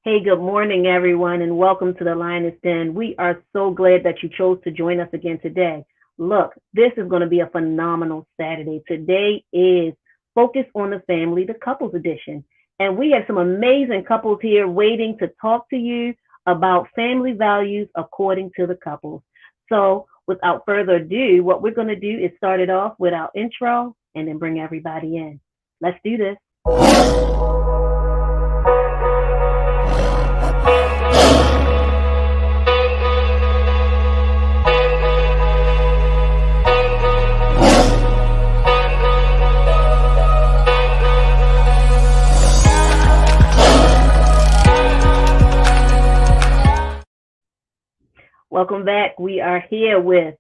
Hey, good morning, everyone, and welcome to the Lioness Den. We are so glad that you chose to join us again today. Look, this is going to be a phenomenal Saturday. Today is Focus on the Family, the Couples Edition. And we have some amazing couples here waiting to talk to you about family values according to the couples. So, without further ado, what we're going to do is start it off with our intro and then bring everybody in. Let's do this. Welcome back. We are here with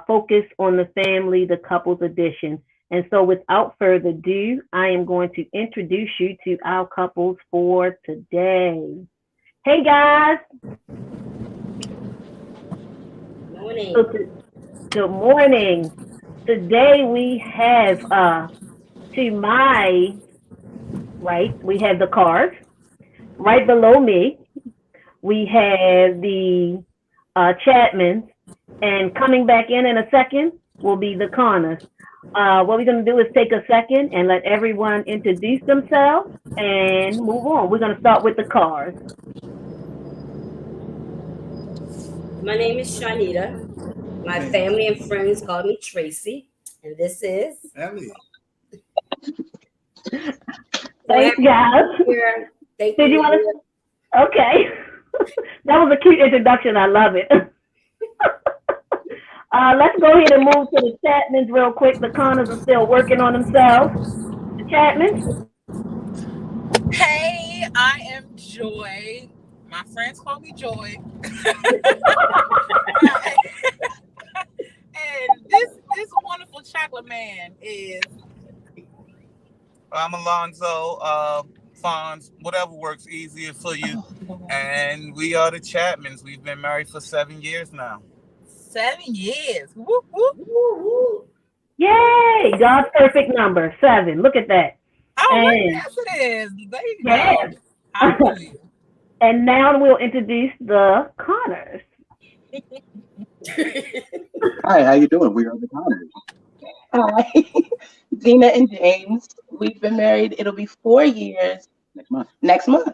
Focus on the Family, the Couples Edition. And so, without further ado, I am going to introduce you to our couples for today. Hey, guys. Morning. Good morning. Today we have to my right, we have the cars. Right below me, we have the Chapmans, and coming back in a second will be the Connors. What we're going to do is take a second and let everyone introduce themselves and move on. We're going to start with the cars. My name is Shanita. My family and friends call me Tracy. And this is Emily. Thanks, guys. Here. Thank Did you want to? Okay. That was a cute introduction. I love it. Let's go ahead and move to the Chapmans real quick. The Connors are still working on themselves. The Chapmans. Hey, I am Joy. My friends call me Joy. And this wonderful chocolate man is. I'm Alonzo. Fonz, whatever works easier for you. And we are the Chapmans. We've been married for 7 years now. 7 years. Woo, woo. Woo-hoo. Yay! God's perfect number, 7. Look at that. Oh, And- yes, it is. There you Yes. go. Hallelujah. And now we'll introduce the Connors. Hi, how you doing? We are the Connors. Hi, Gina and James. We've been married. It'll be 4 years Next month. next month.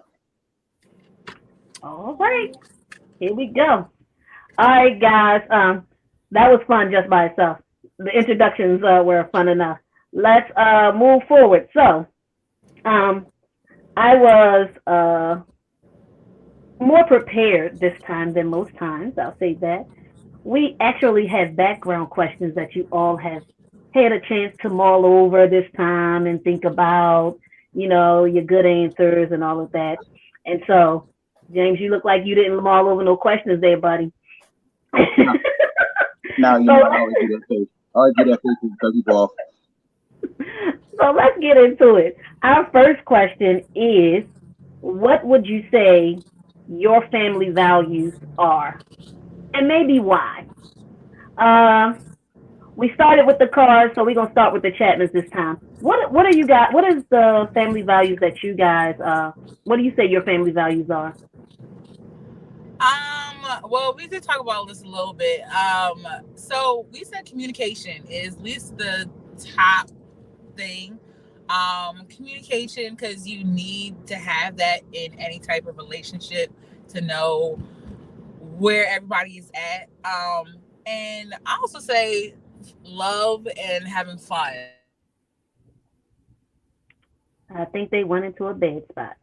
All right, here we go. All right, guys. That was fun just by itself. The introductions were fun enough. Let's move forward. So, I was more prepared this time than most times. I'll say that. We actually have background questions that you all have had a chance to mull over this time and think about, your good answers and all of that. And so, James, you look like you didn't mull over no questions there, buddy. Now you know I always do that face. I always do that face because you off. So let's get into it. Our first question is, what would you say your family values are? And maybe why? We started with the cars, so we're gonna start with the Chapmans this time. What are you guys? What is the family values that you guys? What do you say your family values are? Well, we did talk about this a little bit. So we said communication is at least the top thing. Communication, because you need to have that in any type of relationship to know where everybody is at. And I also say love and having fun. I think they went into a bad spot.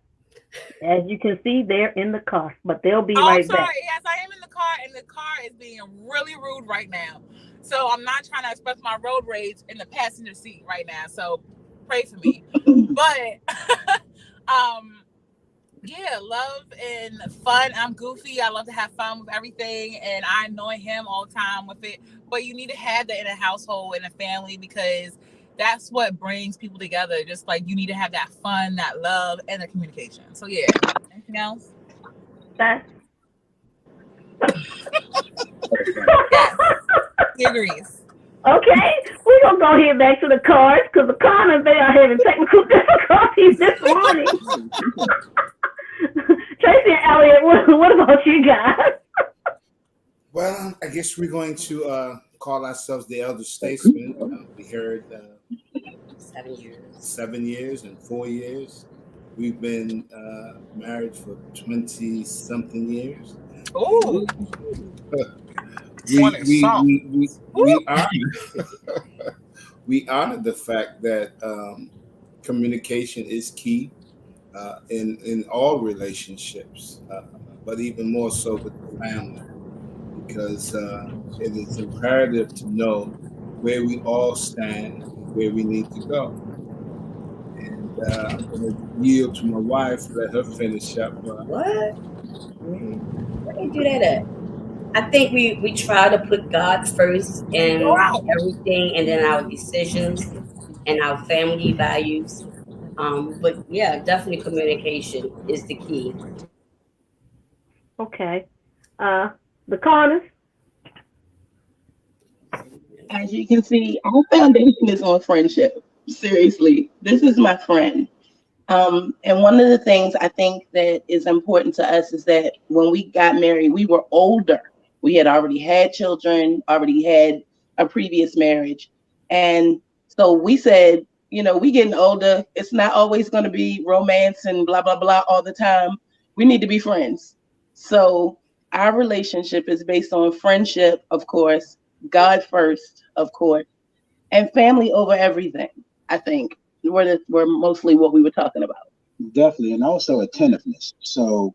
As you can see, they're in the car, but they'll be Oh, right sorry. back. Yes, I am in the car, and the car is being really rude right now. So I'm not trying to express my road rage in the passenger seat right now. So pray for me. But yeah, love and fun. I'm goofy. I love to have fun with everything, and I annoy him all the time with it. But you need to have that in a household, in a family, because that's what brings people together. Just like you need to have that fun, that love, and the communication. So yeah. Anything else? That's Yes. He agrees. okay. We're gonna go here back to the cars because the Connors, they are having technical difficulties this morning. Tracy, Elliot, what about you guys? Well, I guess we're going to call ourselves the elder statesmen. We heard 7 years. 7 years and 4 years. We've been married for 20 something years. Ooh. We honor we honor the fact that communication is key in all relationships, but even more so with the family, because it is imperative to know where we all stand and where we need to go. And I'm going to yield to my wife, let her finish up. What? Where do you do that at? I think we try to put God first in everything, and then our decisions and our family values. But yeah, definitely communication is the key. Okay. The Connors. As you can see, our foundation is on friendship. Seriously, this is my friend. And one of the things I think that is important to us is that when we got married, we were older. We had already had children, already had a previous marriage. And so we said, you know, we getting older. It's not always going to be romance and blah, blah, blah all the time. We need to be friends. So our relationship is based on friendship, of course, God first, of course, and family over everything. I think were mostly what we were talking about. Definitely, and also attentiveness. So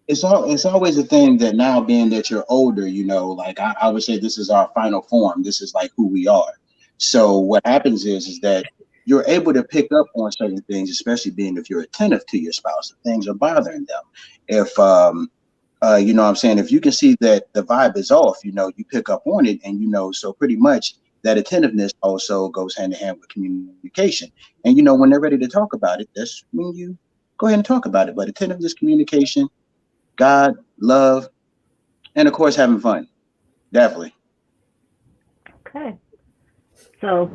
it's always a thing that now, being that you're older, you know, like I would say this is our final form. This is like who we are. So what happens is that you're able to pick up on certain things, especially being if you're attentive to your spouse, if things are bothering them. If you know what I'm saying, if you can see that the vibe is off, you know, you pick up on it, and you know, so pretty much that attentiveness also goes hand in hand with communication. And you know, when they're ready to talk about it, that's when you go ahead and talk about it. But attentiveness, communication, God, love, and of course having fun. Definitely. Okay. So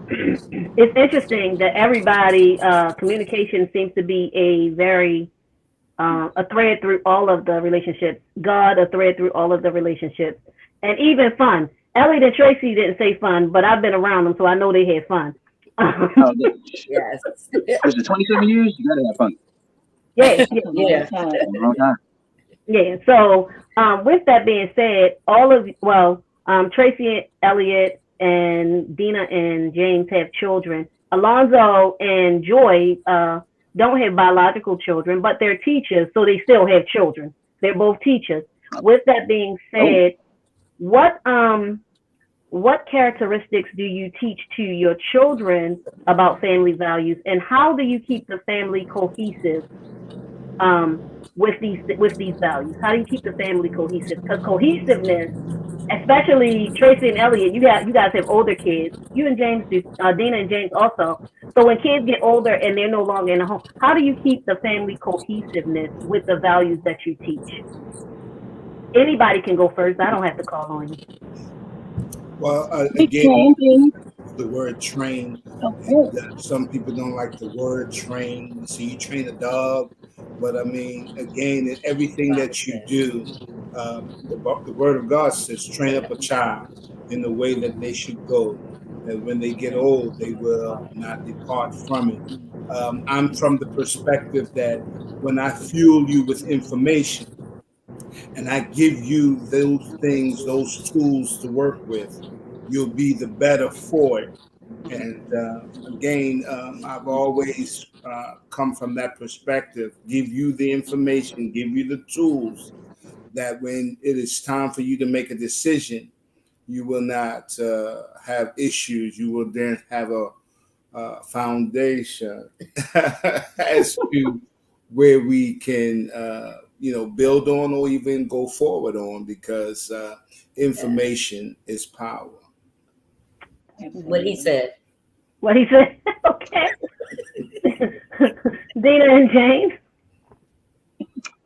it's interesting that everybody, communication seems to be a very, a thread through all of the relationships. God, a thread through all of the relationships. And even fun. Elliot and Tracy didn't say fun, but I've been around them, so I know they had fun. Yes. After 27 years, you gotta have fun. Yeah. Yeah. So with that being said, Tracy, Elliot, and Dina and James have children. Alonzo and Joy don't have biological children, but they're teachers, so they still have children. They're both teachers. With that being said, what characteristics do you teach to your children about family values, and how do you keep the family cohesive with these values? How do you keep the family cohesive? Because cohesiveness, especially Tracy and Elliot, you guys have older kids. You and James do, Dina and James also. So when kids get older and they're no longer in the home, how do you keep the family cohesiveness with the values that you teach? Anybody can go first. I don't have to call on you. Well, again, the word train. Some people don't like the word train. So you train a dog, but I mean, again, in everything that you do, the word of God says, train up a child in the way that they should go. And when they get old, they will not depart from it. I'm from the perspective that when I fuel you with information, and I give you those things, those tools to work with, you'll be the better for it. And again, I've always come from that perspective, give you the information, give you the tools, that when it is time for you to make a decision, you will not have issues. You will then have a foundation as to where we can build on or even go forward on, because information is power. What he said. Okay. Dina and James.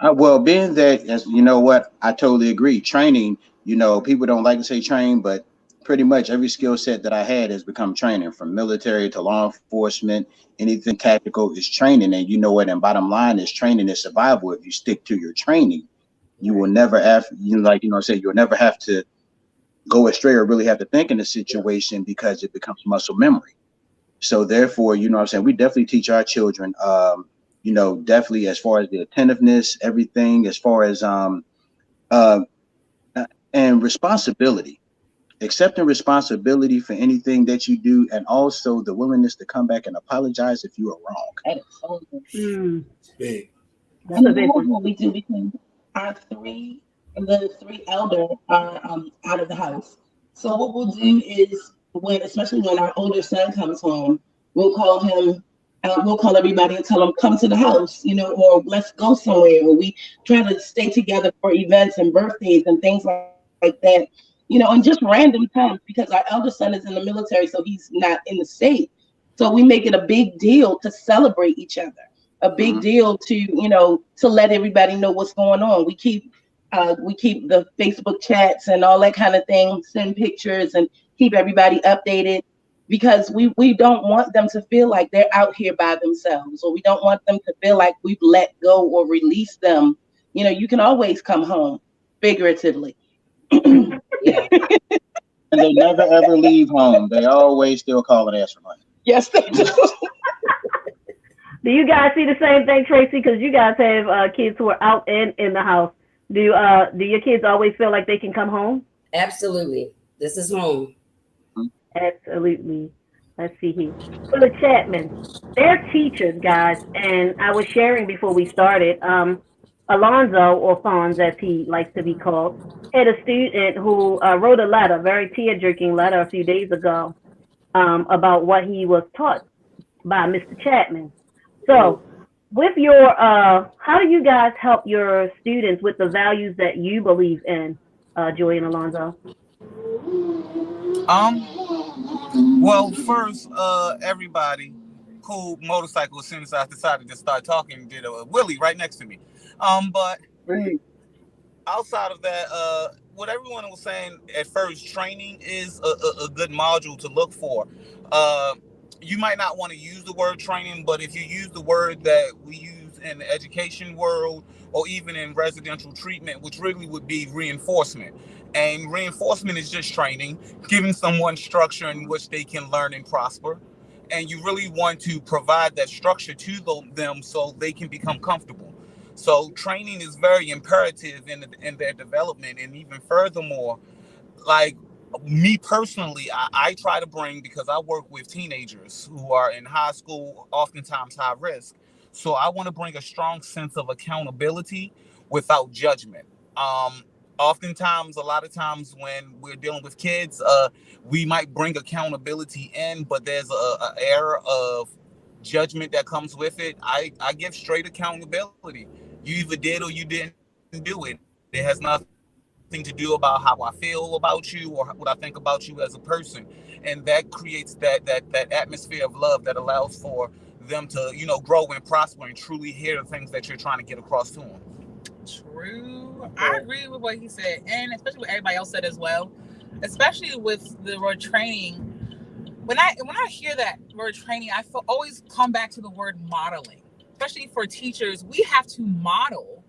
Well, being that, as you know what, I totally agree. Training, you know, people don't like to say train, but pretty much every skill set that I had has become training, from military to law enforcement. Anything tactical is training. And you know what? And bottom line is, training is survival. If you stick to your training, you will never have, you'll never have to go astray or really have to think in a situation, because it becomes muscle memory. So therefore, we definitely teach our children, definitely as far as the attentiveness, everything, as far as and responsibility, accepting responsibility for anything that you do, and also the willingness to come back and apologize if you are wrong. Big. And that's what we do, because the three elders are out of the house. So what we'll do is, especially when our older son comes home, we'll call him. We'll call everybody and tell them, come to the house, or let's go somewhere. Or we try to stay together for events and birthdays and things like that, and just random times, because our elder son is in the military, so he's not in the state. So we make it a big deal to celebrate each other, a big deal to let everybody know what's going on. We keep the Facebook chats and all that kind of thing, send pictures and keep everybody updated, because we don't want them to feel like they're out here by themselves, or we don't want them to feel like we've let go or released them. You can always come home, figuratively. Yeah. And they never ever leave home. They always still call and ask for money. Yes, they do. Do you guys see the same thing, Tracy? Because you guys have kids who are out and in the house. Do your kids always feel like they can come home? Absolutely. This is home. Absolutely. Let's see here. For the Chapman, they're teachers, guys. And I was sharing before we started, Alonzo, or Fonz as he likes to be called, had a student who wrote a letter, very tear-jerking letter a few days ago, about what he was taught by Mr. Chapman. So with your, how do you guys help your students with the values that you believe in, Joy and Alonzo? Well, first, everybody, cool motorcycle. As soon as I decided to start talking, did a Willie right next to me. But outside of that, what everyone was saying at first, training is a good module to look for. You might not want to use the word training, but if you use the word that we use in the education world, or even in residential treatment, which really would be reinforcement. And reinforcement is just training, giving someone structure in which they can learn and prosper. And you really want to provide that structure to them so they can become comfortable. So training is very imperative in their development. And even furthermore, like me personally, I try to bring, because I work with teenagers who are in high school, oftentimes high risk. So I want to bring a strong sense of accountability without judgment. Oftentimes, a lot of times when we're dealing with kids, we might bring accountability in, but there's a air of judgment that comes with it. I give straight accountability. You either did or you didn't do it. It has nothing to do about how I feel about you or what I think about you as a person. And that creates that atmosphere of love that allows for them to, grow and prosper and truly hear the things that you're trying to get across to them. True. I agree with what he said, and especially what everybody else said as well, especially with the word training. When I hear that word training, I always come back to the word modeling. Especially for teachers, we have to model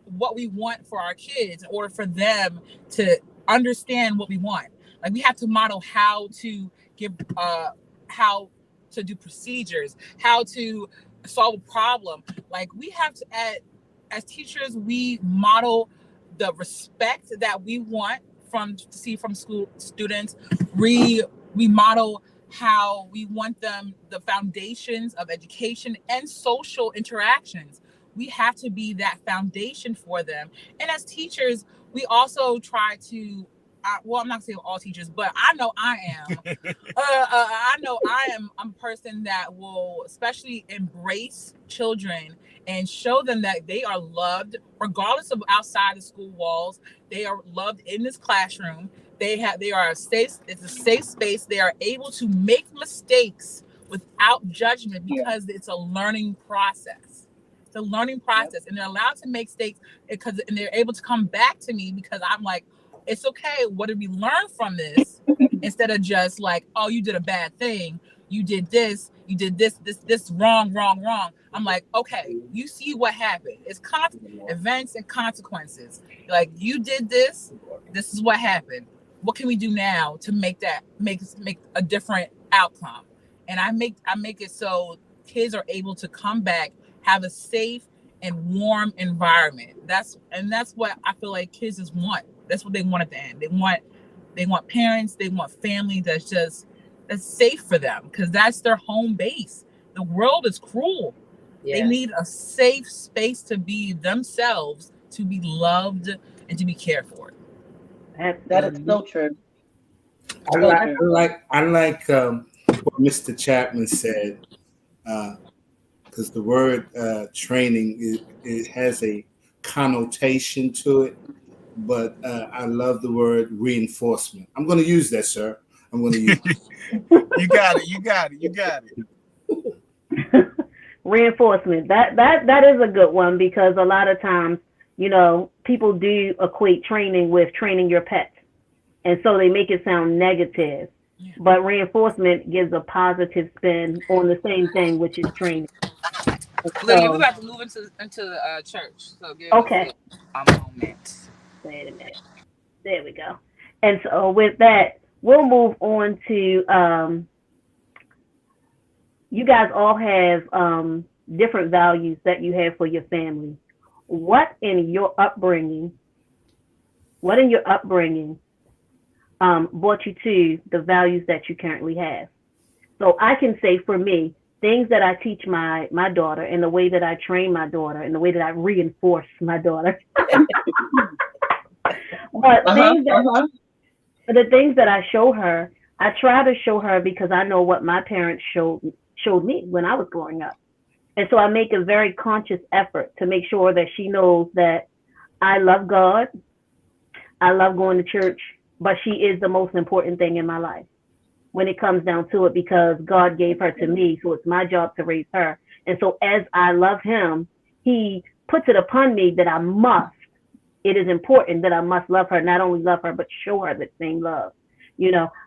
what we want for our kids in order for them to understand what we want. Like, we have to model how to give how to do procedures, how to solve a problem. Like, we have to, as teachers, we model the respect that we want to see from school students. We model how we want them, the foundations of education and social interactions. We have to be that foundation for them. And as teachers, we also try to, I'm not saying all teachers, but I know I am. I'm a person that will especially embrace children and show them that they are loved regardless of outside the school walls. They are loved in this classroom. They are safe. It's a safe space. They are able to make mistakes without judgment, because it's a learning process. It's a learning process, and they're allowed to make mistakes and they're able to come back to me, because I'm like, it's okay. What did we learn from this? Instead of just like, oh, you did a bad thing. You did this wrong. I'm like, okay, you see what happened. It's events and consequences. Like, you did this is what happened. What can we do now to make a different outcome? And I make it so kids are able to come back, have a safe and warm environment. That's what I feel like kids just want. That's what they want at the end. They want parents, they want family that's safe for them, because that's their home base. The world is cruel. Yeah. They need a safe space to be themselves, to be loved, and to be cared for. That is so true. I like what Mr. Chapman said, because the word training, it has a connotation to it, but I love the word reinforcement. I'm going to use that, sir. I'm going to use it. You got it. Reinforcement. That is a good one, because a lot of times, people do equate training with training your pet. And so they make it sound negative. Yeah. But reinforcement gives a positive spin on the same thing, which is training. Lydia, we're about to move into the church. So give us a moment. Wait a minute. There we go. And so with that, we'll move on to you guys all have different values that you have for your family. What in your upbringing brought you to the values that you currently have? So I can say, for me, things that I teach my daughter, and the way that I train my daughter, and the way that I reinforce my daughter. But the things that I show her, I try to show her because I know what my parents showed me when I was growing up. And so I make a very conscious effort to make sure that she knows that I love God, I love going to church, but she is the most important thing in my life when it comes down to it, because God gave her to me, so it's my job to raise her. And so as I love him, he puts it upon me that it is important that I must love her, not only love her, but show her that same love.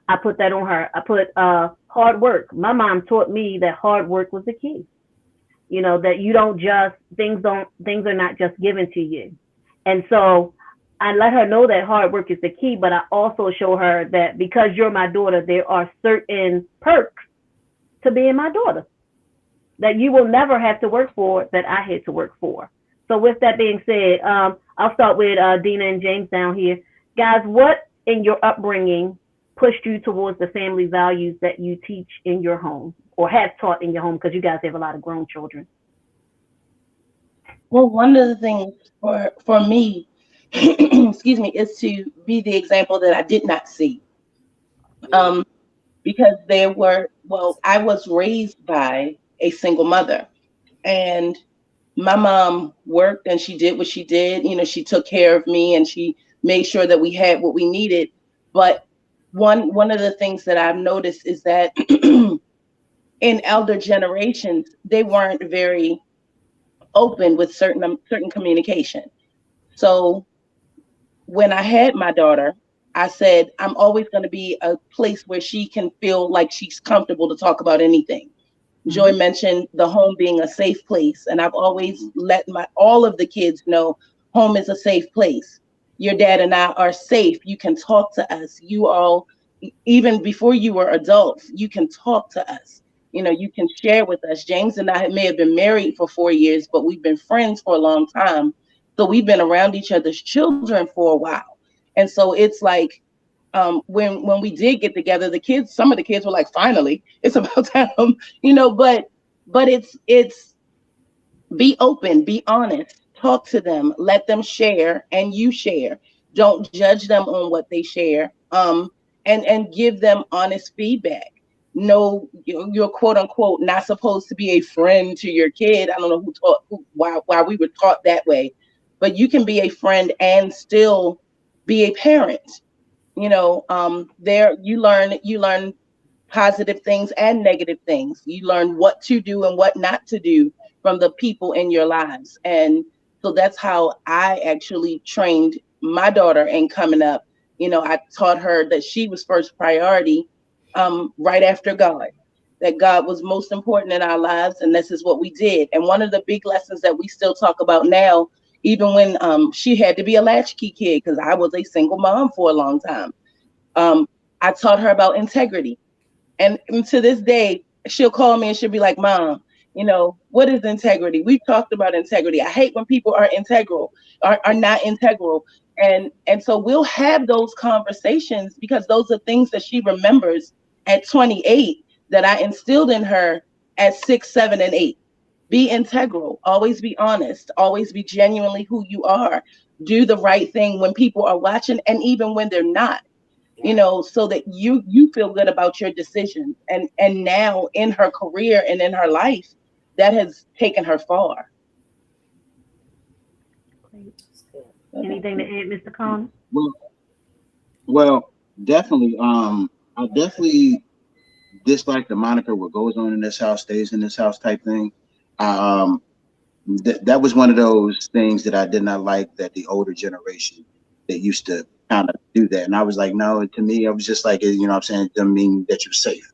I put that on her. I put hard work. My mom taught me that hard work was the key. That you don't just, things are not just given to you. And so I let her know that hard work is the key, but I also show her that because you're my daughter, there are certain perks to being my daughter that you will never have to work for, that I had to work for. So with that being said, I'll start with Dina and James down here. Guys, what in your upbringing pushed you towards the family values that you teach in your home or have taught in your home? Because you guys have a lot of grown children. Well, one of the things for me, excuse me, is to be the example that I did not see. Because I was raised by a single mother, and my mom worked and she did what she did. She took care of me and she made sure that we had what we needed. But one of the things that I've noticed is that in elder generations, they weren't very open with certain communication. So when I had my daughter, I said, I'm always going to be a place where she can feel like she's comfortable to talk about anything. Mm-hmm. Joy mentioned the home being a safe place. And I've always let all of the kids know home is a safe place. Your dad and I are safe. You can talk to us. You all, even before you were adults, you can talk to us. You can share with us. James and I may have been married for 4 years, but we've been friends for a long time. So we've been around each other's children for a while. And so it's like, when we did get together, some of the kids were like, finally, it's about time, but it's be open, be honest, talk to them, let them share, and you share. Don't judge them on what they share, and give them honest feedback. No, you're quote unquote not supposed to be a friend to your kid. I don't know why we were taught that way, but you can be a friend and still be a parent. There you learn positive things and negative things. You learn what to do and what not to do from the people in your lives. And so that's how I actually trained my daughter in coming up. You know, I taught her that she was first priority, right after God, that God was most important in our lives, and this is what we did. And one of the big lessons that we still talk about now, even when she had to be a latchkey kid, because I was a single mom for a long time, I taught her about integrity. And to this day, she'll call me and she'll be like, Mom, you know, what is integrity? We've talked about integrity. I hate when people are not integral. And so we'll have those conversations because those are things that she remembers at 28 that I instilled in her at 6, 7, and 8. Be integral, always be honest, always be genuinely who you are. Do the right thing when people are watching and even when they're not, you know, so that you feel good about your decisions. And now in her career and in her life, that has taken her far. Anything to add, Mr. Collins? Well, definitely. I definitely dislike the moniker "what goes on in this house stays in this house" type thing. That was one of those things that I did not like, that the older generation that used to kind of do that. And I was like, no, to me, I was just like, you know what I'm saying? It doesn't mean that you're safe.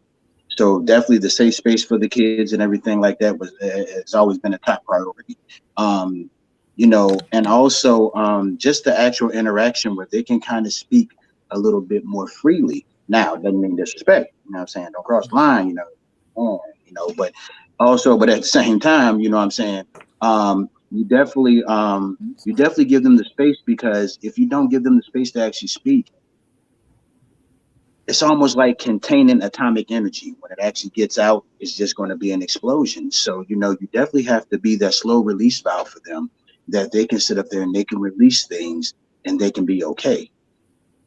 So definitely the safe space for the kids and everything like that has always been a top priority. You know, and also just the actual interaction where they can kind of speak a little bit more freely. Now, it doesn't mean disrespect, you know what I'm saying? Don't cross the line, you know, but at the same time, you know what I'm saying? You definitely give them the space, because if you don't give them the space to actually speak, it's almost like containing atomic energy. When it actually gets out, it's just going to be an explosion. So, you know, you definitely have to be that slow release valve for them, that they can sit up there and they can release things and they can be okay.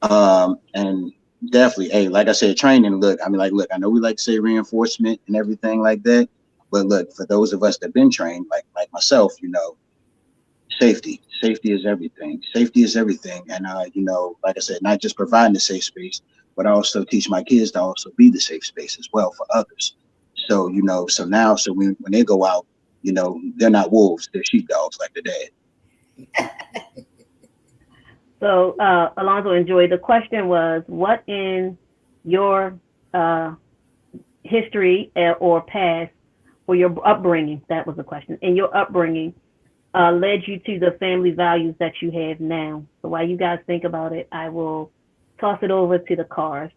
And definitely, hey, like I said, training, look, I know we like to say reinforcement and everything like that, but look, for those of us that have been trained, like myself, you know, safety is everything. Safety is everything. And you know, like I said, not just providing the safe space, but I also teach my kids to also be the safe space as well for others. So, you know, so when they go out, you know, they're not wolves, they're sheepdogs like the dad. So, Alonzo, enjoy. The question was, what in your history or past, or your upbringing, that was the question, in your upbringing, led you to the family values that you have now? So while you guys think about it, I will toss it over to the cars.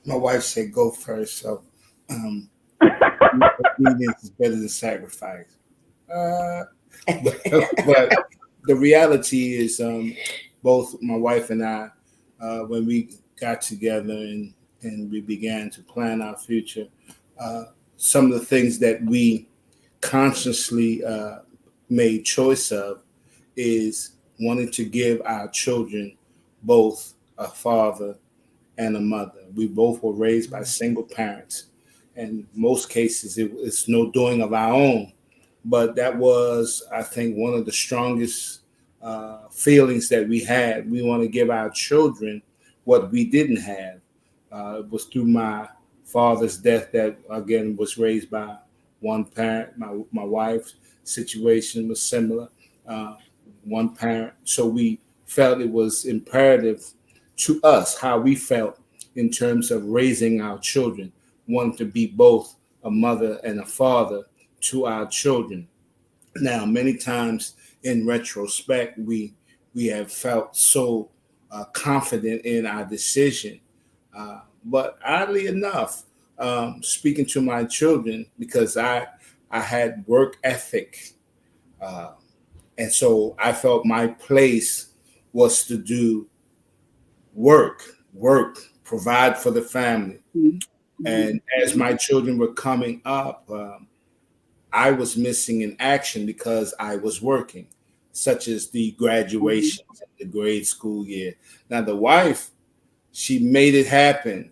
My wife said go first, so obedience is better than sacrifice. But the reality is, both my wife and I, when we got together and we began to plan our future, some of the things that we consciously made choice of is wanting to give our children both a father and a mother. We both were raised by single parents, and in most cases it's no doing of our own. But that was, I think, one of the strongest feelings that we had. We want to give our children what we didn't have. It was through my father's death that, again, was raised by one parent. My wife's situation was similar, one parent. So we felt it was imperative to us how we felt in terms of raising our children, wanting to be both a mother and a father to our children. Now, many times in retrospect, we have felt so confident in our decision. But oddly enough, speaking to my children, because I had work ethic, and so I felt my place was to do work, provide for the family. Mm-hmm. And as my children were coming up, I was missing in action because I was working, such as the graduation, the grade school year. Now, the wife, she made it happen.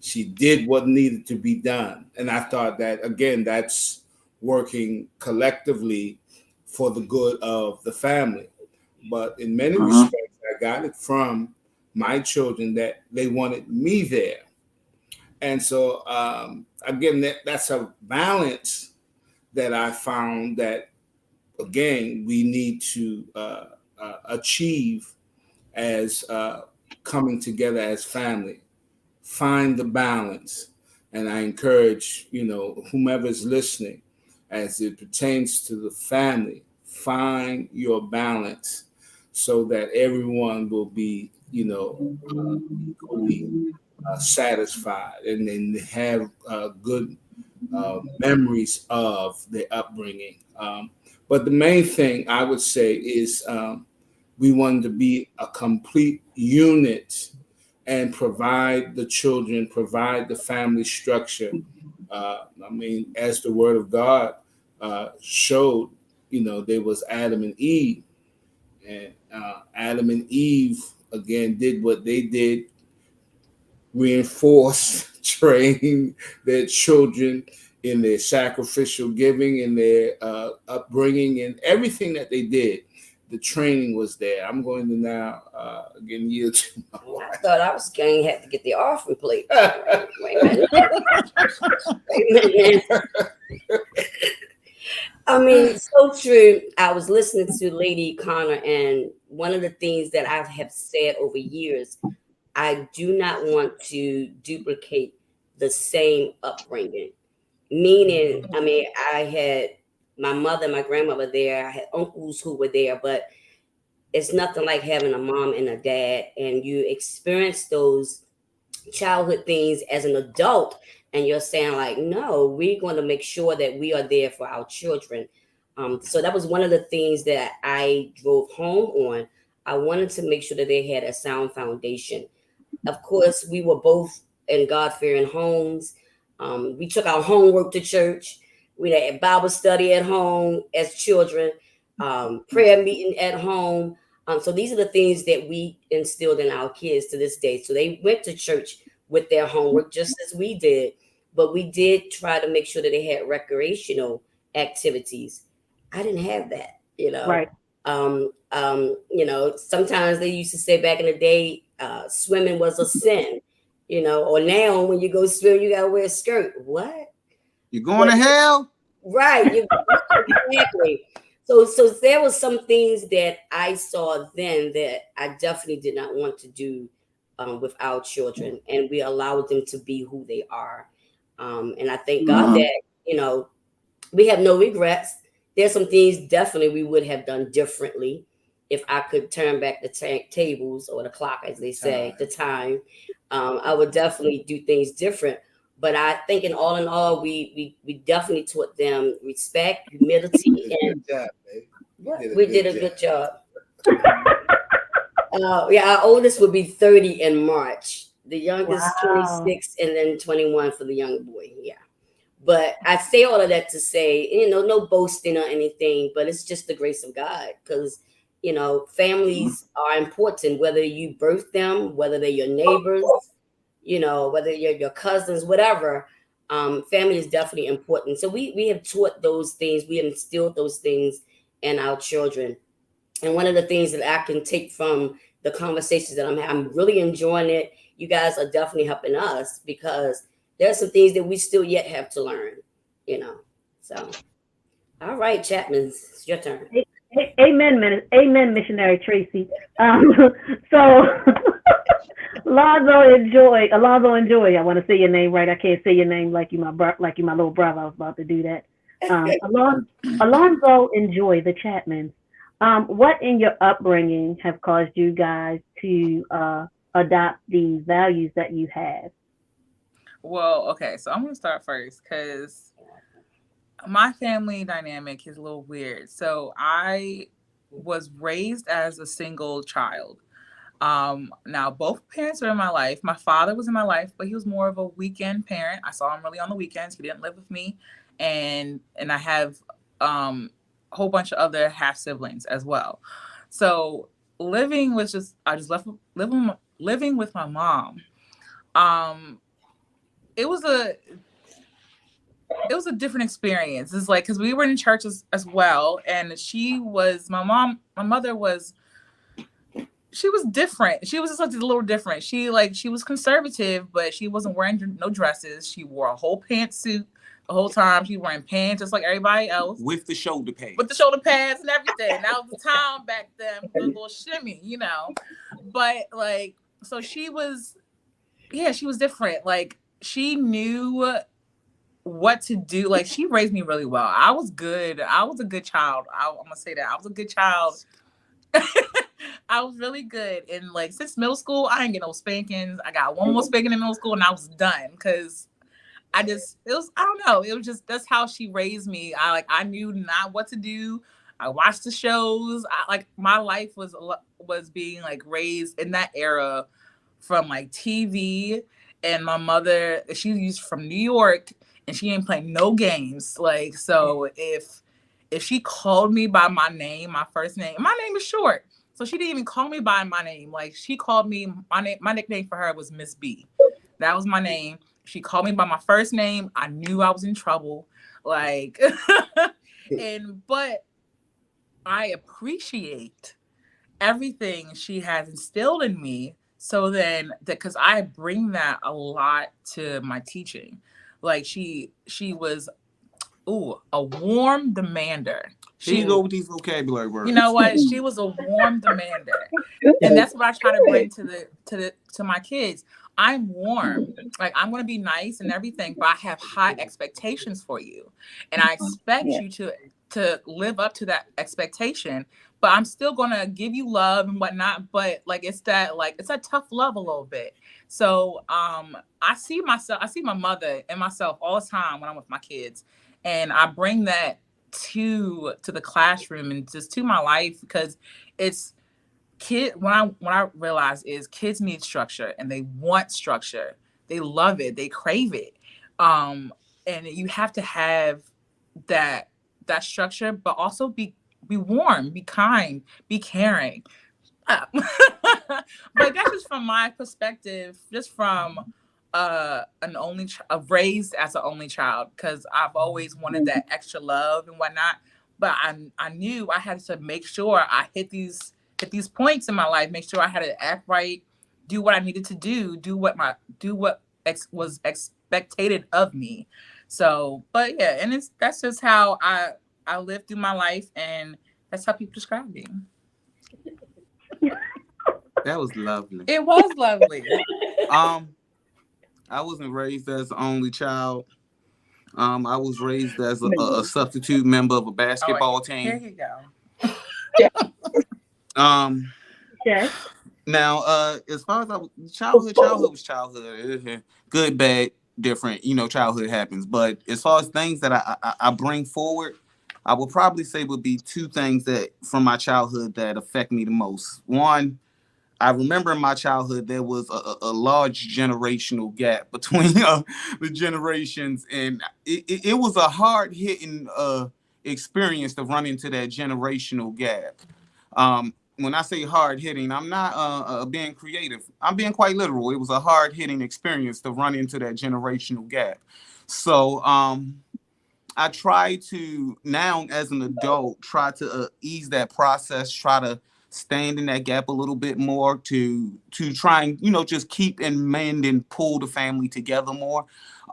She did what needed to be done. And I thought that, again, that's working collectively for the good of the family. But in many respects, I got it from my children that they wanted me there. And so, again, that's a balance that I found that, again, we need to achieve as coming together as family. Find the balance. And I encourage, whomever's listening, as it pertains to the family, find your balance so that everyone will be, equally satisfied and then have good memories of their upbringing. But the main thing I would say is we wanted to be a complete unit and provide the children, provide the family structure. As the Word of God showed, there was Adam and Eve. And Adam and Eve, again, did what they did, reinforce, train their children in their sacrificial giving, in their upbringing, and everything that they did. The training was there. I'm going to now again yield to my wife. I thought I was going to have to get the offering plate. Wait a minute. So true. I was listening to Lady Connor, and one of the things that I have said over years, I do not want to duplicate the same upbringing. Meaning, I had my mother and my grandmother there. I had uncles who were there, but it's nothing like having a mom and a dad, and you experience those childhood things as an adult, and you're saying like, no, we're going to make sure that we are there for our children. So that was one of the things that I drove home on. I wanted to make sure that they had a sound foundation. Of course, we were both in God-fearing homes. We took our homework to church. We had Bible study at home as children, prayer meeting at home. So these are the things that we instilled in our kids to this day. So they went to church with their homework just as we did, but we did try to make sure that they had recreational activities. I didn't have that, Right. Sometimes they used to say back in the day, swimming was a sin, or now when you go swim, you gotta wear a skirt. What? You're going to hell? Right. Exactly. So there was some things that I saw then that I definitely did not want to do with our children, and we allowed them to be who they are. And I thank God that, we have no regrets. There's some things definitely we would have done differently if I could turn back the tables or the clock, as they say, the time. I would definitely do things different. But I think in all, we definitely taught them respect, humility, and we did a good job. Our oldest would be 30 in March. The youngest, 26, and then 21 for the young boy. Yeah. But I say all of that to say, no boasting or anything, but it's just the grace of God, because, families are important, whether you birth them, whether they're your neighbors, whether you're your cousins, whatever. Family is definitely important. So we have taught those things. We have instilled those things in our children. And one of the things that I can take from the conversations that I'm really enjoying it. You guys are definitely helping us, because there's some things that we still yet have to learn, So, all right, Chapman, it's your turn. Amen, missionary Tracy. So Alonzo and Joy. I want to say your name right. I can't say your name like you my little brother. I was about to do that. Alonzo and Joy, the Chapmans. What in your upbringing have caused you guys to adopt the values that you have? Well, okay, so I'm going to start first because my family dynamic is a little weird. So I was raised as a single child. Now both parents are in my life. My father was in my life, but he was more of a weekend parent. I saw him really on the weekends. He didn't live with me. And I have a whole bunch of other half siblings as well. So living with my mom. It was a different experience. It's like, because we were in church as well, and my mother was different. She was just a little different. She was conservative, but she wasn't wearing no dresses. She wore a whole pantsuit the whole time. She was wearing pants just like everybody else. With the shoulder pads. And everything. That was the time back then, with a little shimmy, But like, so she was different. Like, she knew what to do. Like, she raised me really well. I was good. I was a good child. I'm gonna say that. I was a good child. I was really good. And like, since middle school, I didn't get no spankings. I got one more spanking in middle school and I was done. Cause I don't know. It was just, that's how she raised me. I knew not what to do. I watched the shows. My life was being like raised in that era from like TV. And my mother, she's from New York and she ain't playing no games. Like, so if she called me by my name, my first name, my name is short. So she didn't even call me by my name. Like, she called me, my nickname for her was Miss B. That was my name. She called me by my first name. I knew I was in trouble. Like, but I appreciate everything she has instilled in me. So then, because I bring that a lot to my teaching. Like, she was, a warm demander. She go with these vocabulary words. You know what? She was a warm demander, and that's what I try to bring to my kids. I'm warm. Like, I'm going to be nice and everything, but I have high expectations for you, and I expect you to live up to that expectation. But I'm still going to give you love and whatnot. But like, it's that tough love a little bit. So I see my mother and myself all the time when I'm with my kids, and I bring that to the classroom and just to my life, because it's when I realize is kids need structure and they want structure. They love it. They crave it. And you have to have that structure, but also be warm, be kind, be caring. But that's just from my perspective, just from raised as an only child, because I've always wanted that extra love and whatnot. But I knew I had to make sure I hit these points in my life, make sure I had to act right, do what I needed to do what was expected of me. So, but yeah, and that's just how I lived through my life, and that's how people describe me. That was lovely. It was lovely. I wasn't raised as the only child. I was raised as a substitute member of a basketball team. Here you go. Okay. Now, as far as childhood was childhood. Good, bad, different. Childhood happens. But as far as things that I bring forward, I would probably say would be two things that from my childhood that affect me the most. One, I remember in my childhood there was a large generational gap between the generations, and it was a hard hitting experience to run into that generational gap. When I say hard hitting, I'm not being creative. I'm being quite literal. It was a hard hitting experience to run into that generational gap. So I try to now, as an adult, try to ease that process, try to stand in that gap a little bit more to try and just keep and mend and pull the family together more.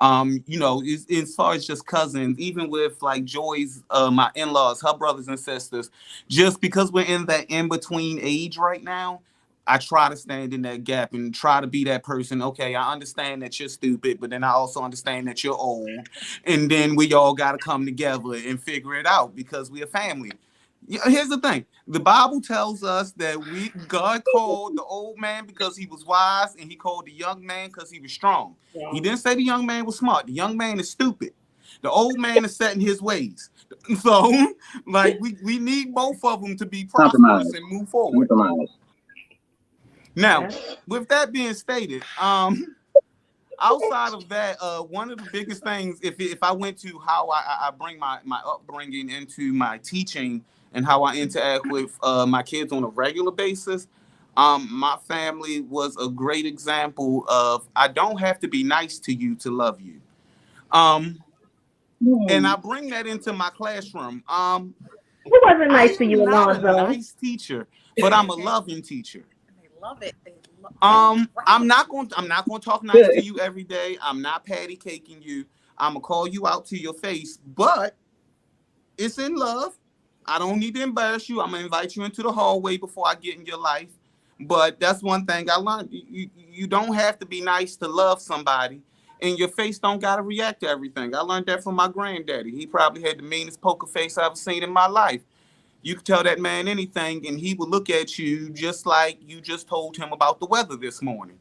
As far as just cousins, even with like Joy's my in-laws, her brothers and sisters, just because we're in that in-between age right now, I try to stand in that gap and try to be that person. Okay, I understand that you're stupid, but then I also understand that you're old, and then we all got to come together and figure it out because we're a family. Here's the thing. The Bible tells us that God called the old man because he was wise, and he called the young man because he was strong. Yeah. He didn't say the young man was smart. The young man is stupid. The old man is set in his ways. So, like, we need both of them to be prosperous and move forward. Now, with that being stated, outside of that, one of the biggest things, if I went to how I bring my upbringing into my teaching and how I interact with my kids on a regular basis, my family was a great example of I don't have to be nice to you to love you. And I bring that into my classroom. Who wasn't nice to you, Alonzo? I'm not a nice teacher, but I'm a loving teacher. They love it. I'm not going to talk nice to you every day. I'm not patty caking you. I'm gonna call you out to your face, but it's in love. I don't need to embarrass you. I'm gonna invite you into the hallway before I get in your life. But that's one thing I learned. You don't have to be nice to love somebody, and your face don't gotta react to everything. I learned that from my granddaddy. He probably had the meanest poker face I've ever seen in my life. You could tell that man anything, and he would look at you just like you just told him about the weather this morning.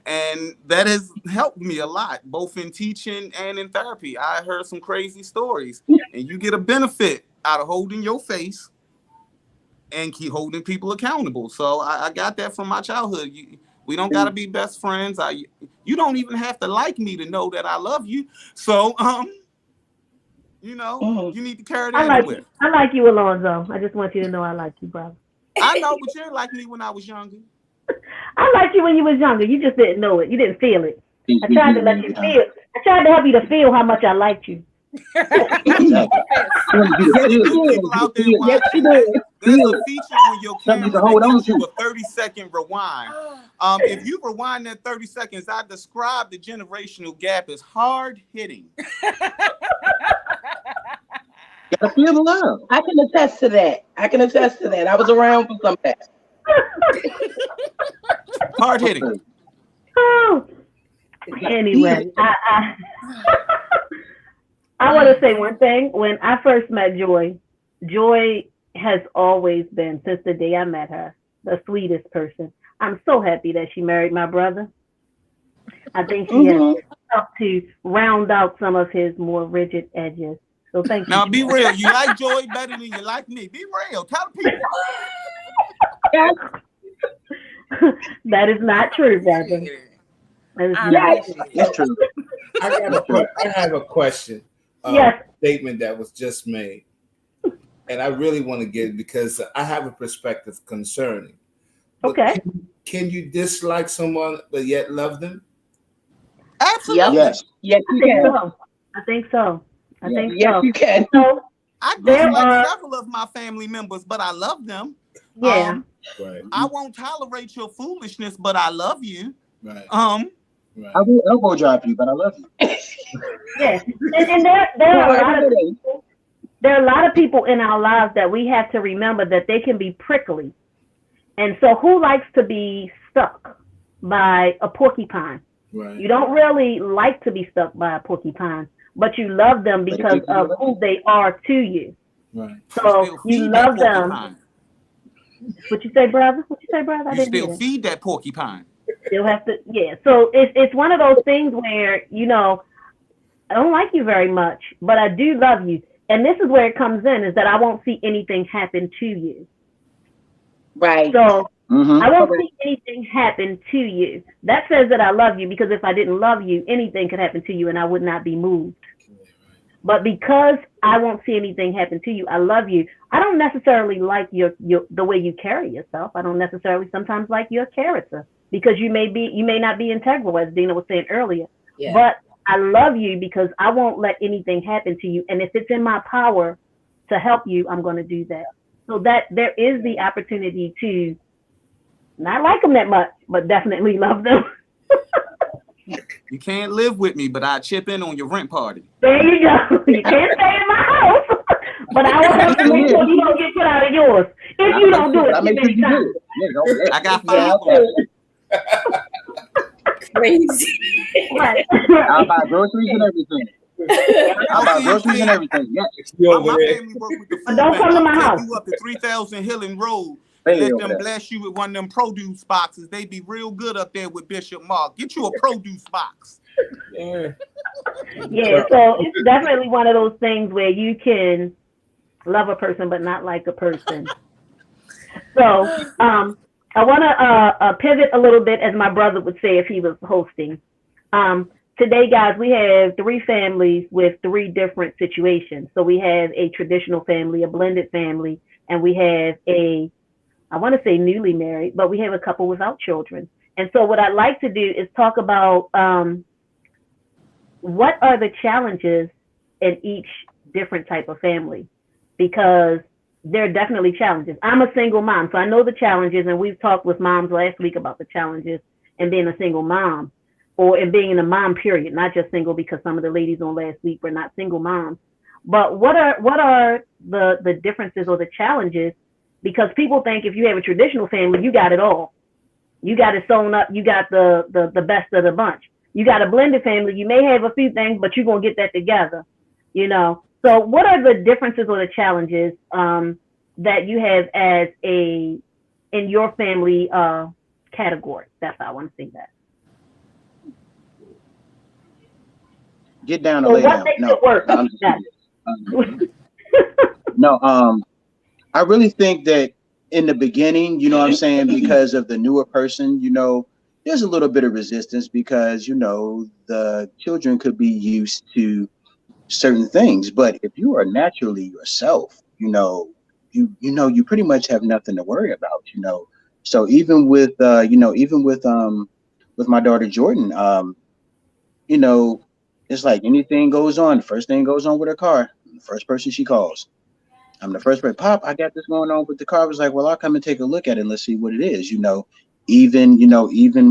And that has helped me a lot, both in teaching and in therapy. I heard some crazy stories, and you get a benefit out of holding your face and keep holding people accountable. So I got that from my childhood. We don't got to be best friends. You don't even have to like me to know that I love you. So, you need to carry that with. I like you, Alonzo. I just want you to know I like you, brother. I know, but you didn't like me when I was younger. I liked you when you was younger. You just didn't know it. You didn't feel it. I tried to let you feel. I tried to help you to feel how much I liked you. There's a feature on your camera that gives you a 30-second rewind. If you rewind that 30 seconds, I describe the generational gap as hard hitting. Gotta feel the love. I can attest to that. I was around for some of that. Hard hitting. Oh. Anyway, I want to say one thing. When I first met Joy has always been, since the day I met her, the sweetest person. I'm so happy that she married my brother. I think she has helped to round out some of his more rigid edges. So thank you. Now be real. You like Joy better than you like me. Be real. Tell the people. That is not true, brother. That's true. I have a question. Yes. Statement that was just made, and I really want to get it because I have a perspective concerning. Okay. Can you dislike someone but yet love them? Absolutely. Yes. Yes, you can. I think so. Yes, you can. So I dislike several of my family members, but I love them. yeah. Right. I won't tolerate your foolishness, but I love you. Right. Right. I will elbow drop you, but I love you. Yes. And there are a lot of people in our lives that we have to remember that they can be prickly. And so who likes to be stuck by a porcupine? Right. You don't really like to be stuck by a porcupine, but you love them because of who they are to you. Right. So you love them. What you say, brother? I didn't still feed that porcupine. Still have to, yeah. So it's one of those things where, I don't like you very much, but I do love you. And this is where it comes in, is that I won't see anything happen to you. Right. So I won't see anything happen to you. That says that I love you, because if I didn't love you, anything could happen to you and I would not be moved. But because I won't see anything happen to you, I love you. I don't necessarily like the way you carry yourself. I don't necessarily sometimes like your character, because you may not be integral, as Dina was saying earlier. Yeah. But I love you because I won't let anything happen to you. And if it's in my power to help you, I'm going to do that. So that there is the opportunity to not like them that much, but definitely love them. You can't live with me, but I chip in on your rent party. There you go. You can't stay in my house, but I will have to make sure you don't get put out of yours. If you don't do it, I got 5. Crazy. Right. I'll buy groceries and everything. Yes. My family work with the food Don't come to my house. You up to 3000 Hillen Road. Hey, Let them bless you with one of them produce boxes. They be real good up there with Bishop Mark. Get you a produce box. Yeah, so it's definitely one of those things where you can love a person but not like a person. So I want to pivot a little bit, as my brother would say if he was hosting. Today, guys, we have 3 families with 3 different situations. So we have a traditional family, a blended family, and we have I want to say newly married, but we have a couple without children. And so what I'd like to do is talk about what are the challenges in each different type of family, because there are definitely challenges. I'm a single mom, so I know the challenges, and we've talked with moms last week about the challenges in being a single mom, or in being a mom, period, not just single, because some of the ladies on last week were not single moms. But what are the differences or the challenges? Because people think if you have a traditional family, you got it all. You got it sewn up. You got the best of the bunch. You got a blended family. You may have a few things, but you're going to get that together, you know. So what are the differences or the challenges that you have as in your family category? That's how I want to say that. Get down and lay down. No, no, I really think that in the beginning, you know what I'm saying, because of the newer person, you know, there's a little bit of resistance because, you know, the children could be used to certain things. But if you are naturally yourself, you know, you pretty much have nothing to worry about, you know. So even with with my daughter Jordan, you know, it's like anything goes on, the first thing goes on with her car, the first person she calls. I'm the first person, Pop, I got this going on with the car. I was like, well, I'll come and take a look at it and let's see what it is. You know, even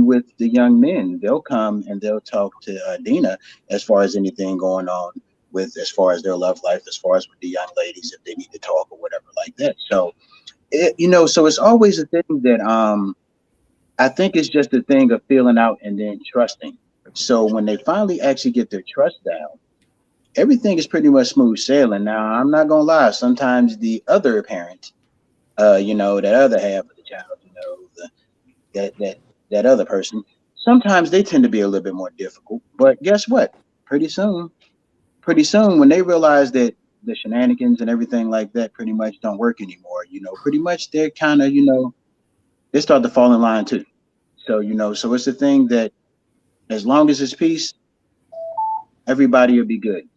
with the young men, they'll come and they'll talk to Dina as far as anything going on with, as far as their love life, as far as with the young ladies, if they need to talk or whatever like that. So, so it's always a thing that I think it's just a thing of feeling out and then trusting. So when they finally actually get their trust down, everything is pretty much smooth sailing. Now, I'm not gonna lie. Sometimes the other parent, that other half of the child, that other person, sometimes they tend to be a little bit more difficult. But guess what? Pretty soon, when they realize that the shenanigans and everything like that pretty much don't work anymore, pretty much they're kind of, they start to fall in line too. So, so it's the thing that as long as it's peace, everybody will be good.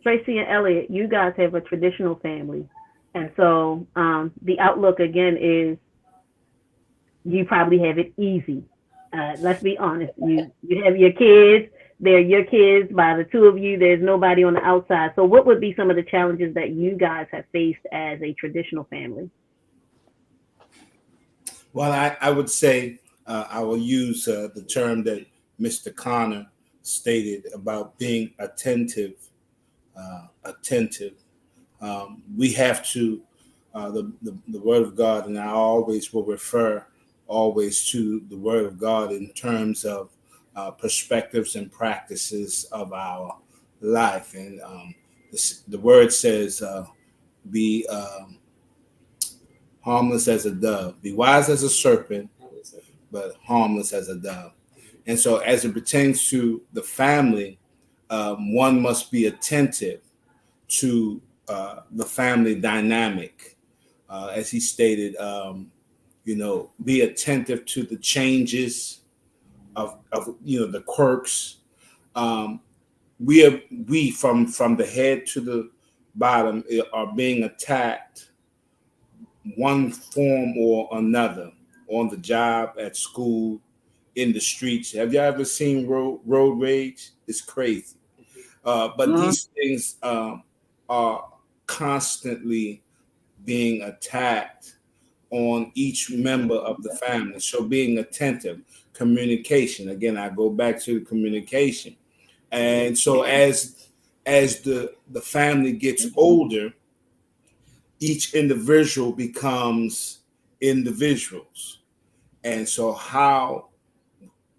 Tracy and Elliot, you guys have a traditional family. And so the outlook, again, is you probably have it easy. Let's be honest. You have your kids. They're your kids. By the two of you, there's nobody on the outside. So what would be some of the challenges that you guys have faced as a traditional family? Well, I would say I will use the term that Mr. Connor stated about being attentive. We have to, the Word of God, and I always will refer always to the Word of God in terms of perspectives and practices of our life. And the Word says, be harmless as a dove, be wise as a serpent, but harmless as a dove. And so as it pertains to the family, one must be attentive to the family dynamic. As he stated, be attentive to the changes of the quirks. We from the head to the bottom are being attacked one form or another, on the job, at school, in the streets. Have you ever seen road rage? It's crazy. But these things are constantly being attacked on each member of the family. So being attentive, communication. Again, I go back to communication. And so as the family gets older, each individual becomes individuals. And so how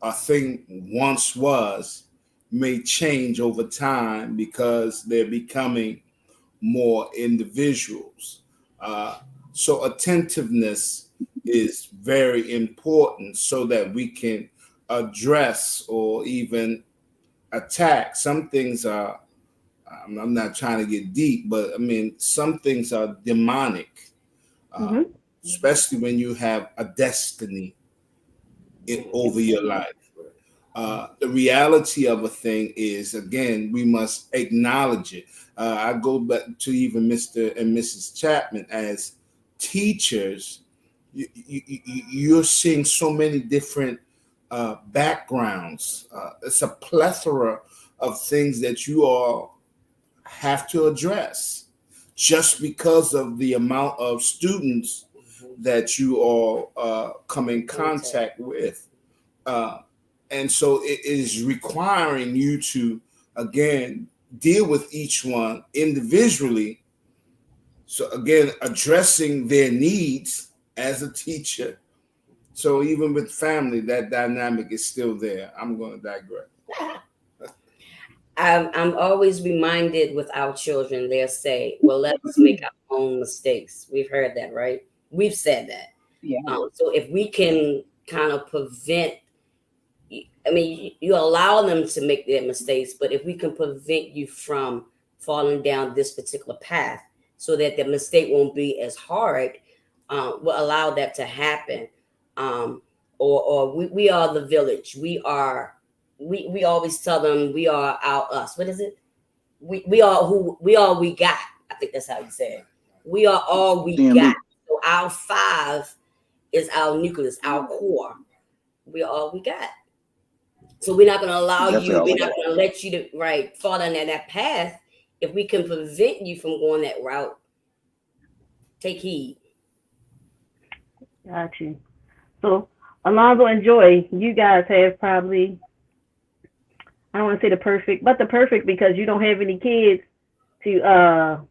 a thing once was may change over time because they're becoming more individuals. So attentiveness is very important so that we can address or even attack. Some things are, I'm not trying to get deep, but I mean, some things are demonic, especially when you have a destiny over your life. The reality of a thing is, again, we must acknowledge it. I go back to even Mr. and Mrs. Chapman as teachers. You're seeing so many different backgrounds. It's a plethora of things that you all have to address just because of the amount of students that you all come in contact with. And so it is requiring you to, again, deal with each one individually. So again, addressing their needs as a teacher So even with family, that dynamic is still there. I'm going to digress. I'm always reminded with our children, they'll say, well, let us make our own mistakes. We've heard that, right? We've said that. Yeah. So if we can kind of prevent, I mean, you allow them to make their mistakes, but if we can prevent you from falling down this particular path so that the mistake won't be as hard, we'll allow that to happen. Or we are the village. We always tell them we are our us. What is it? We are who we are. We got. I think that's how you say it. We are all we got. So our 5 is our nucleus, our core. We are all we got. So we're not going to allow you. We're not going to let you to fall down that path. If we can prevent you from going that route, take heed. Got you. So Alonzo and Joy, you guys have probably, I don't want to say the perfect because you don't have any kids to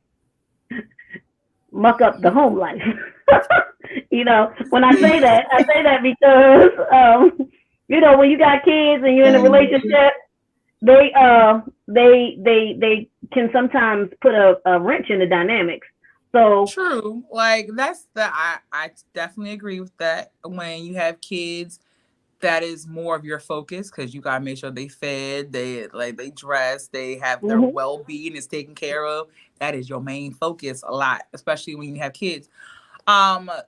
muck up the home life. You know, when I say that because you know, when you got kids and you're in a relationship, they can sometimes put a wrench in the dynamics. So true. Like I definitely agree with that. When you have kids, that is more of your focus because you gotta make sure they fed, they dress, they have their well-being is taken care of. That is your main focus a lot, especially when you have kids.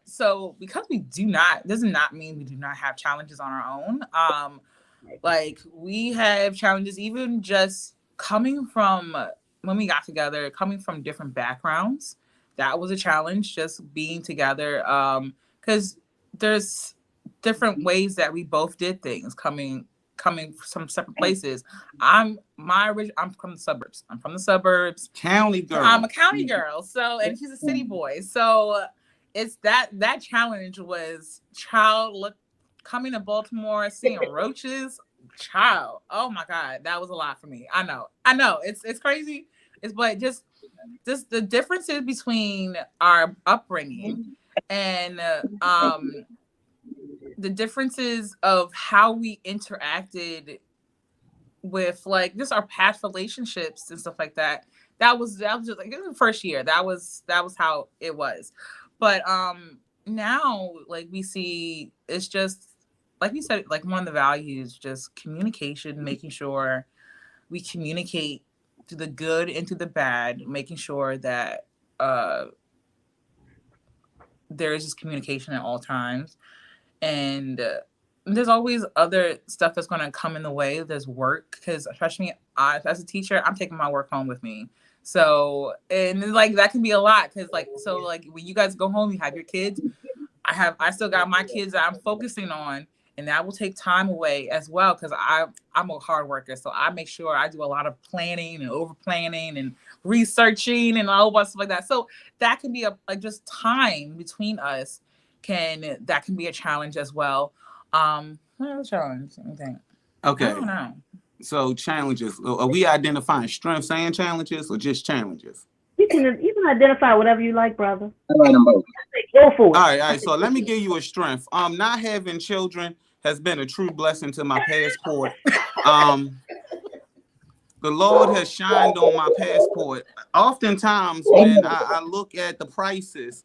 So because we does not mean we do not have challenges on our own. Like we have challenges even just coming from when we got together, coming from different backgrounds. That was a challenge, just being together. Because there's different ways that we both did things coming from separate places. I'm from the suburbs. County girl. I'm a county girl. So, and he's a city boy. So it's that challenge was coming to Baltimore, seeing roaches. Child, oh my God, that was a lot for me. I know, it's crazy. But just the differences between our upbringing and the differences of how we interacted with like just our past relationships and stuff like that. That was just like in the first year. That was how it was. But now like we see it's just like you said, like one of the values, just communication, making sure we communicate to the good and to the bad, making sure that there is just communication at all times. And there's always other stuff that's going to come in the way. There's work, because especially as a teacher, I'm taking my work home with me. So, and like that can be a lot because like when you guys go home, you have your kids. I still got my kids that I'm focusing on, and that will take time away as well because I'm a hard worker. So I make sure I do a lot of planning and over planning and researching and a whole bunch of stuff like that. So that can be just time between us that can be a challenge as well. What other challenge? I think. Okay. I don't know. So challenges. Are we identifying strengths and challenges or just challenges? You can identify whatever you like, brother. Go for it. All right. So let me give you a strength. Not having children has been a true blessing to my passport. The Lord has shined on my passport. Oftentimes, when I look at the prices,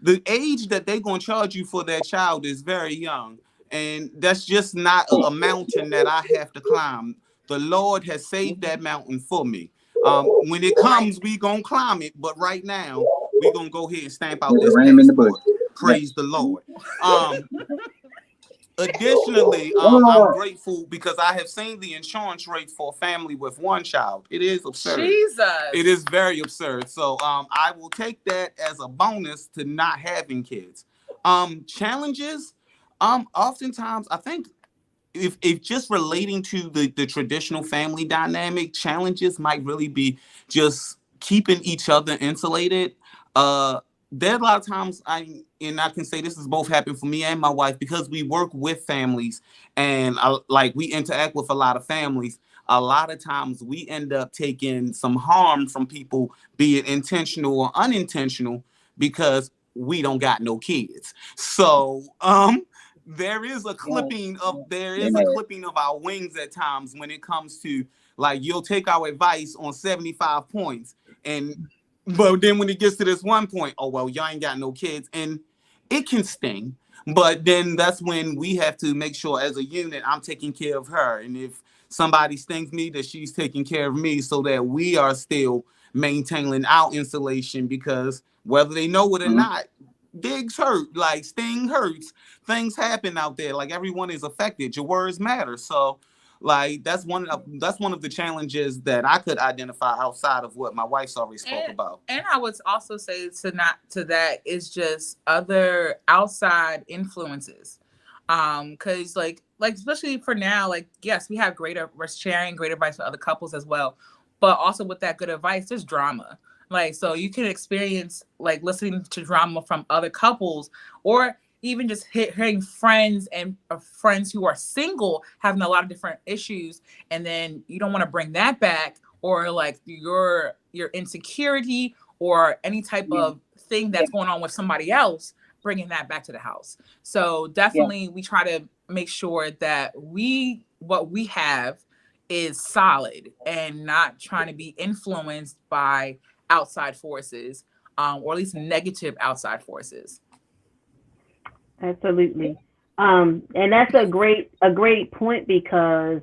the age that they're going to charge you for that child is very young. And that's just not a mountain that I have to climb. The Lord has saved that mountain for me. When it comes, we going to climb it. But right now, we're going to go ahead and stamp out this passport. Praise the Lord. Additionally, I'm grateful because I have seen the insurance rates for a family with one child. It is absurd. Jesus. It is very absurd. So I will take that as a bonus to not having kids. Challenges, oftentimes I think if just relating to the traditional family dynamic, challenges might really be just keeping each other insulated. There are a lot of times I can say this has both happened for me and my wife because we work with families and we interact with a lot of families. A lot of times we end up taking some harm from people, be it intentional or unintentional, because we don't got no kids. So there is a clipping of our wings at times when it comes to, like, you'll take our advice on 75 points, but then when it gets to this one point, oh well, y'all ain't got no kids, and it can sting. But then that's when we have to make sure as a unit I'm taking care of her, and if somebody stings me, that she's taking care of me, so that we are still maintaining our insulation, because whether they know it or not, digs hurt, like sting hurts, things happen out there, like everyone is affected, your words matter. So like that's one of the challenges that I could identify outside of what my wife's already spoke about. And I would also say to that is just other outside influences, because like especially for now, like, yes, we're sharing great advice with other couples as well, but also with that good advice there's drama. Like, so you can experience like listening to drama from other couples, or even just hearing friends who are single having a lot of different issues, and then you don't want to bring that back, or like your insecurity or any type of thing that's going on with somebody else, bringing that back to the house. So definitely we try to make sure that what we have is solid and not trying to be influenced by outside forces, or at least negative outside forces. Absolutely. And that's a great point, because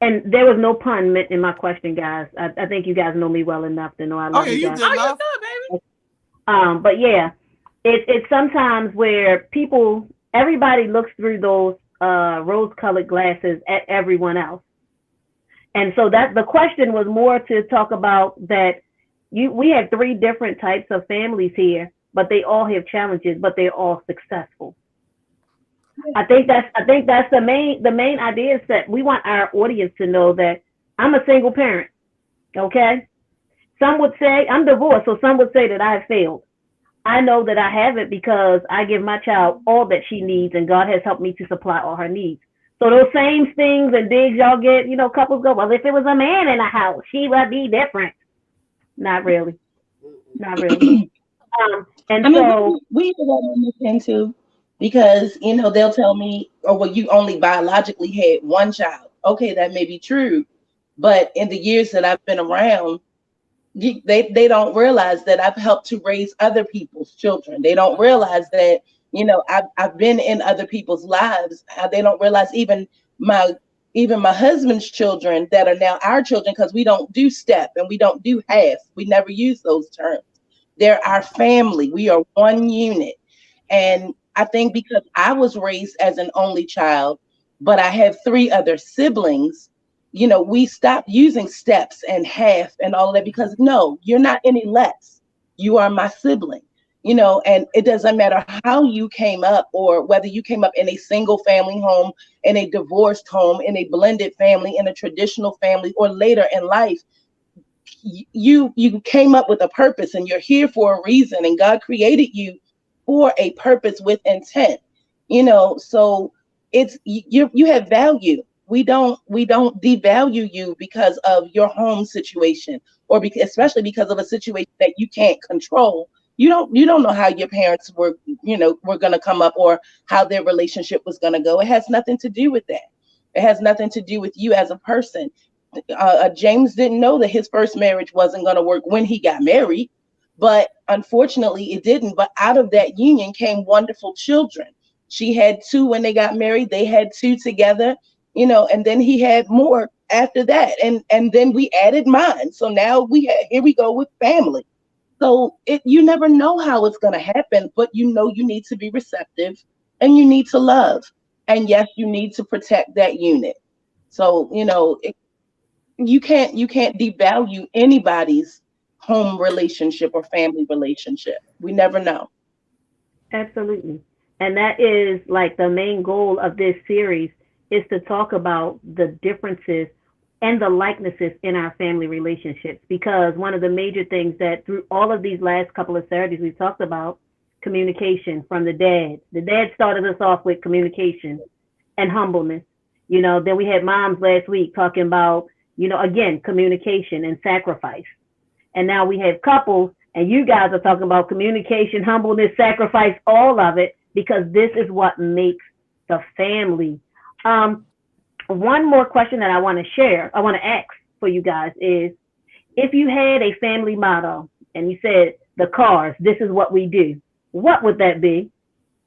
and there was no pun meant in my question, guys. I think you guys know me well enough to know I love you guys. Oh, you good, baby. But yeah, it's sometimes where everybody looks through those rose-colored glasses at everyone else. And so that the question was more to talk about that we have 3 different types of families here, but they all have challenges, but they're all successful. I think that's the main idea, is that we want our audience to know that I'm a single parent. Okay. Some would say I'm divorced, so some would say that I have failed. I know that I haven't, because I give my child all that she needs, and God has helped me to supply all her needs. So those same things and digs y'all get, couples go, well, if it was a man in the house, she would be different. Not really. Not really. We do that on this end too, because they'll tell me, oh well, you only biologically had one child. Okay, that may be true, but in the years that I've been around, they don't realize that I've helped to raise other people's children. They don't realize that I've been in other people's lives. They don't realize even my husband's children that are now our children, because we don't do step and we don't do half. We never use those terms. They're our family. We are one unit. And I think because I was raised as an only child, but I have 3 other siblings, we stopped using steps and half and all of that, because no, you're not any less. You are my sibling. And it doesn't matter how you came up, or whether you came up in a single family home, in a divorced home, in a blended family, in a traditional family, or later in life, you came up with a purpose, and you're here for a reason, and God created you for a purpose with intent. So it's you have value. We don't devalue you because of your home situation, or especially because of a situation that you can't control. You don't know how your parents were going to come up, or how their relationship was going to go. It has nothing to do with that. It has nothing to do with you as a person. James didn't know that his first marriage wasn't going to work when he got married, but unfortunately it didn't. But out of that union came wonderful children. She had 2 when they got married. They had 2 together, and then he had more after that. And then we added mine. So now here we go with family. So you never know how it's going to happen, but you need to be receptive, and you need to love. And yes, you need to protect that unit. So, you can't devalue anybody's home relationship or family relationship. We never know. Absolutely. And that is like the main goal of this series, is to talk about the differences and the likenesses in our family relationships, because one of the major things that through all of these last couple of Saturdays we've talked about, communication from the dad. The dad started us off with communication and humbleness. Then we had moms last week talking about, again, communication and sacrifice. And now we have couples, and you guys are talking about communication, humbleness, sacrifice, all of it, because this is what makes the family. One more question that I want to ask for you guys is, if you had a family motto and you said, the Carrs, this is what we do, what would that be?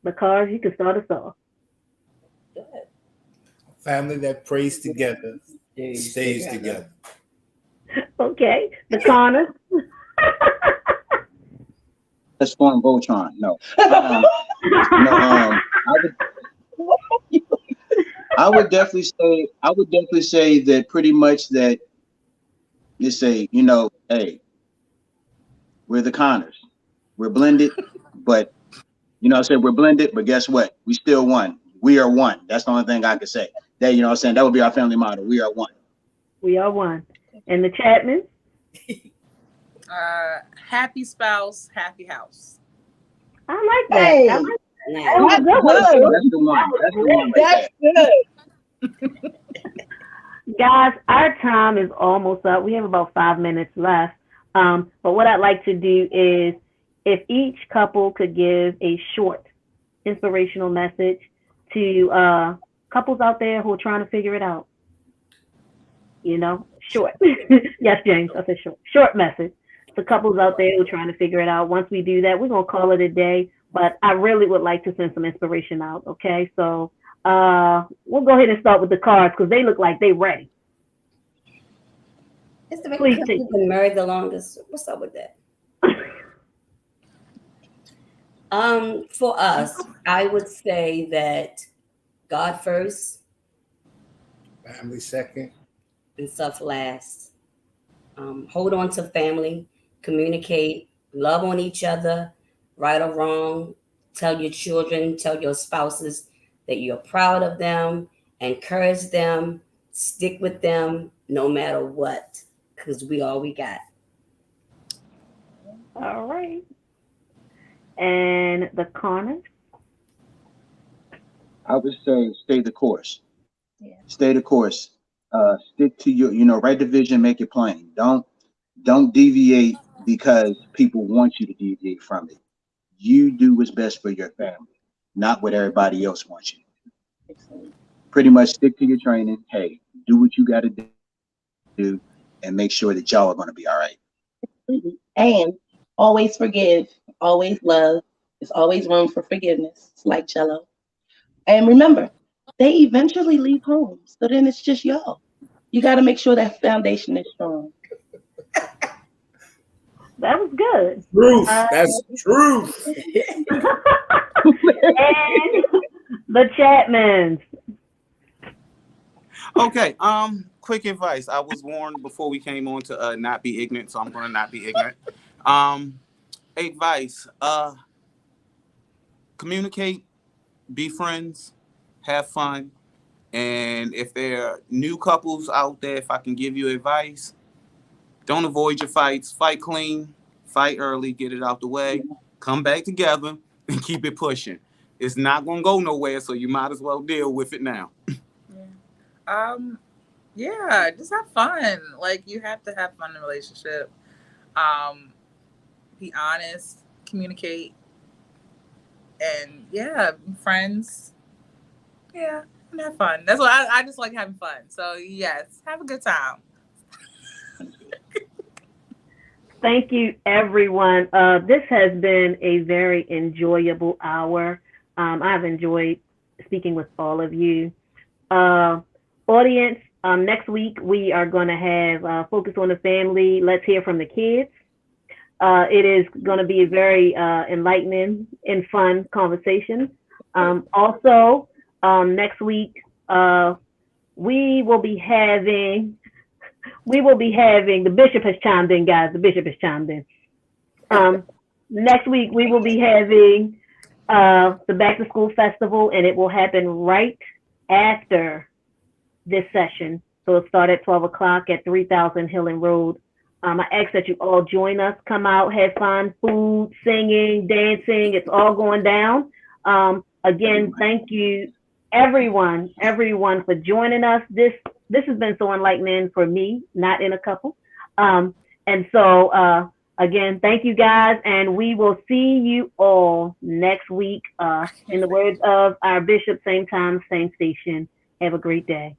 The Carrs, you can start us off. Family that prays together stays together. Okay. The Connors. Let's form Voltron. No. I would definitely say that pretty much that you say, hey, we're the Connors. We're blended, but I said we're blended, but guess what? We still one. We are one. That's the only thing I could say. That, what I'm saying, that would be our family motto. We are one. We are one. And the Chapman? Happy spouse, happy house. I like that. Hey, I like that's that. That's the one. That's the one. That's good. Guys, our time is almost up. We have about 5 minutes left. But what I'd like to do is, if each couple could give a short inspirational message to couples out there who are trying to figure it out. Short. Yes, James, I said short. Short message to couples out there who are trying to figure it out. Once we do that, we're going to call it a day. But I really would like to send some inspiration out, okay? So we'll go ahead and start with the Carrs because they look like they're ready. It's the couple who's been married the longest. What's up with that? For us, I would say that God first, family second, and stuff last. Hold on to family, communicate, love on each other, right or wrong. Tell your children, tell your spouses that you're proud of them, encourage them, stick with them no matter what, because we all we got. All right. And the Connors? I would say stay the course. Yeah. Stay the course. Stick to your, write the vision, make it plain. Don't deviate because people want you to deviate from it. You do what's best for your family, not what everybody else wants you to do. Pretty much stick to your training. Hey, do what you got to do and make sure that y'all are going to be all right. And always forgive, always love. There's always room for forgiveness. It's like Cello. And remember, they eventually leave home. So then it's just y'all. You got to make sure that foundation is strong. That was good. Truth. That's truth. And the Chapmans. Okay. Quick advice. I was warned before we came on to not be ignorant, so I'm going to not be ignorant. Advice. Communicate. Be friends. Have fun. And if there are new couples out there, if I can give you advice, don't avoid your fights. Fight clean. Fight early. Get it out the way. Come back together and keep it pushing. It's not going to go nowhere, so you might as well deal with it now. Yeah, just have fun. Like, you have to have fun in a relationship. Be honest, communicate, and yeah, be friends. Yeah, and have fun. That's what I just like having fun. So yes, have a good time. Thank you, everyone. This has been a very enjoyable hour. I've enjoyed speaking with all of you. Audience, next week we are going to have Focus on the Family. Let's hear from the kids. It is going to be a very enlightening and fun conversation. Also, next week we will be having the bishop has chimed in, guys. The bishop has chimed in. Next week we will be having the Back to School Festival, and it will happen right after this session. So it'll start at 12 o'clock at 3000 Hillen Road. I ask that you all join us, come out, have fun, food, singing, dancing. It's all going down. Again, thank you, everyone for joining us. This has been so enlightening for me, not in a couple. And so Again, thank you guys, and we will see you all next week. In the words of our bishop, same time, same station. Have a great day.